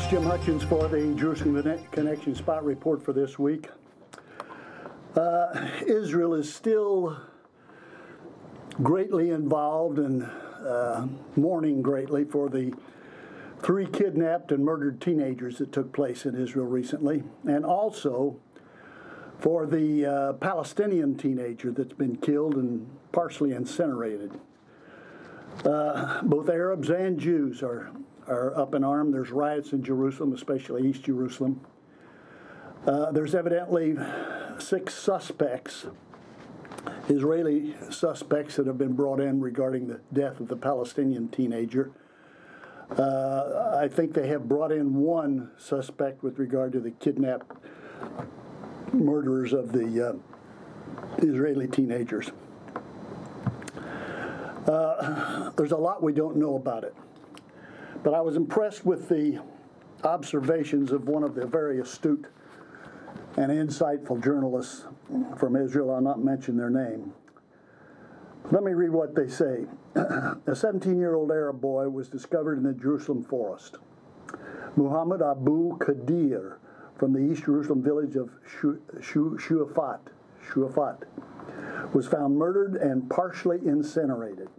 Jim Hutchins for the Jerusalem Connection Spot Report for this week. Israel is still greatly involved and mourning greatly for the 3 kidnapped and murdered teenagers that took place in Israel recently, and also for the Palestinian teenager that's been killed and partially incinerated. Both Arabs and Jews are up in arms. There's riots in Jerusalem, especially East Jerusalem. There's evidently 6 suspects, Israeli suspects, that have been brought in regarding the death of the Palestinian teenager. I think they have brought in 1 suspect with regard to the kidnapped murderers of the Israeli teenagers. There's a lot we don't know about it. But I was impressed with the observations of one of the very astute and insightful journalists from Israel. I'll not mention their name. Let me read what they say. A 17-year-old Arab boy was discovered in the Jerusalem forest. Muhammad Abu Qadir from the East Jerusalem village of Shuafat was found murdered and partially incinerated.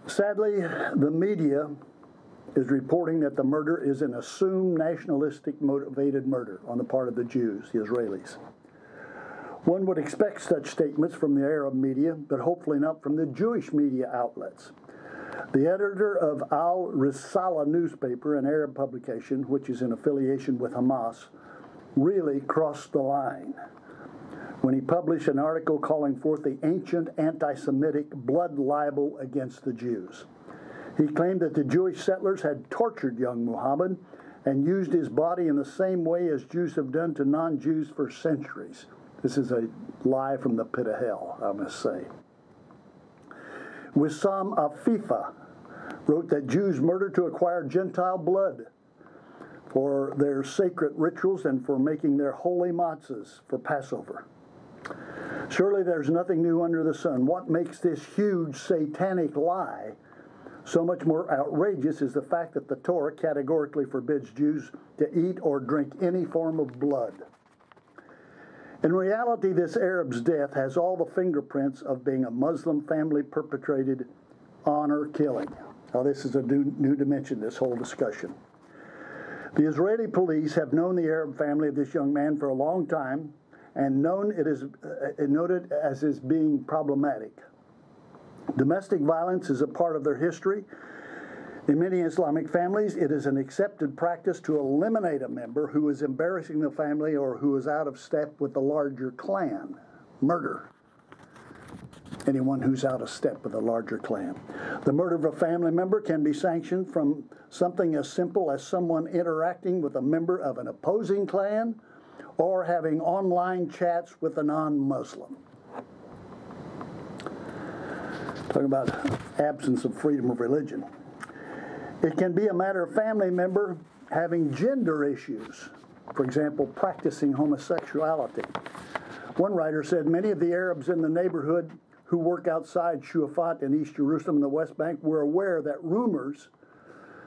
Sadly, the media is reporting that the murder is an assumed nationalistic motivated murder on the part of the Jews, the Israelis. One would expect such statements from the Arab media, but hopefully not from the Jewish media outlets. The editor of Al Risala newspaper, an Arab publication which is in affiliation with Hamas, really crossed the line when he published an article calling forth the ancient anti-Semitic blood libel against the Jews. He claimed that the Jewish settlers had tortured young Muhammad and used his body in the same way as Jews have done to non-Jews for centuries. This is a lie from the pit of hell, I must say. Wissam Afifa wrote that Jews murdered to acquire Gentile blood for their sacred rituals and for making their holy matzahs for Passover. Surely there's nothing new under the sun. What makes this huge satanic lie so much more outrageous is the fact that the Torah categorically forbids Jews to eat or drink any form of blood. In reality, this Arab's death has all the fingerprints of being a Muslim family-perpetrated honor killing. Now, this is a new dimension, this whole discussion. The Israeli police have known the Arab family of this young man for a long time and noted as is being problematic. Domestic violence is a part of their history. In many Islamic families, it is an accepted practice to eliminate a member who is embarrassing the family or who is out of step with the larger clan. Murder anyone who's out of step with a larger clan. The murder of a family member can be sanctioned from something as simple as someone interacting with a member of an opposing clan or having online chats with a non-Muslim. Talking about absence of freedom of religion. It can be a matter of family member having gender issues, for example, practicing homosexuality. One writer said many of the Arabs in the neighborhood who work outside Shuafat in East Jerusalem and the West Bank were aware that rumors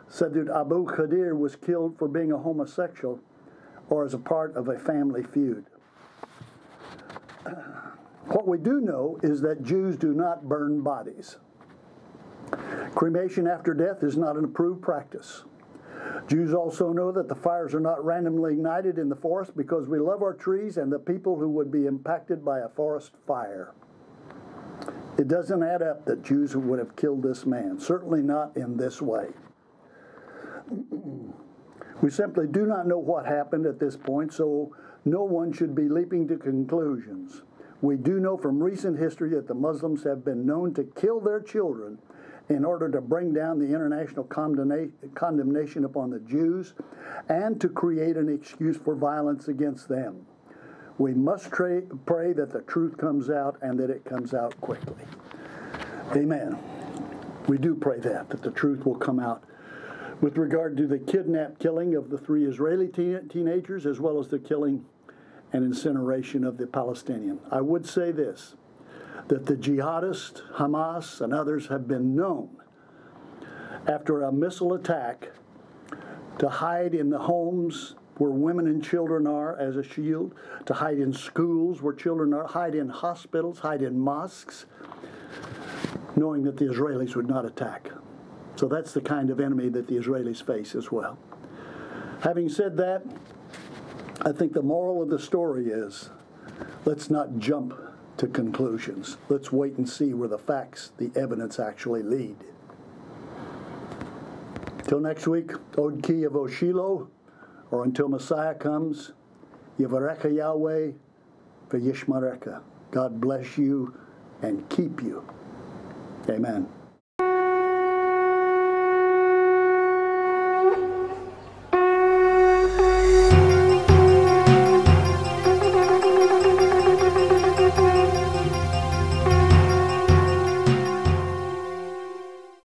said that Abu Qadir was killed for being a homosexual or as a part of a family feud. What we do know is that Jews do not burn bodies. Cremation after death is not an approved practice. Jews also know that the fires are not randomly ignited in the forest because we love our trees and the people who would be impacted by a forest fire. It doesn't add up that Jews would have killed this man, certainly not in this way. We simply do not know what happened at this point, so no one should be leaping to conclusions. We do know from recent history that the Muslims have been known to kill their children in order to bring down the international condemnation upon the Jews and to create an excuse for violence against them. We must pray that the truth comes out and that it comes out quickly. Amen. We do pray that the truth will come out with regard to the killing of the 3 Israeli teenagers, as well as the killing and incineration of the Palestinian. I would say this, that the jihadists, Hamas, and others have been known after a missile attack to hide in the homes where women and children are as a shield, to hide in schools where children are, hide in hospitals, hide in mosques, knowing that the Israelis would not attack. So that's the kind of enemy that the Israelis face as well. Having said that, I think the moral of the story is, let's not jump to conclusions. Let's wait and see where the facts, the evidence actually lead. Till next week, Od Ki Yavo Shiloh, or until Messiah comes, Yivarecha Yahweh v'yishmarecha. God bless you and keep you. Amen.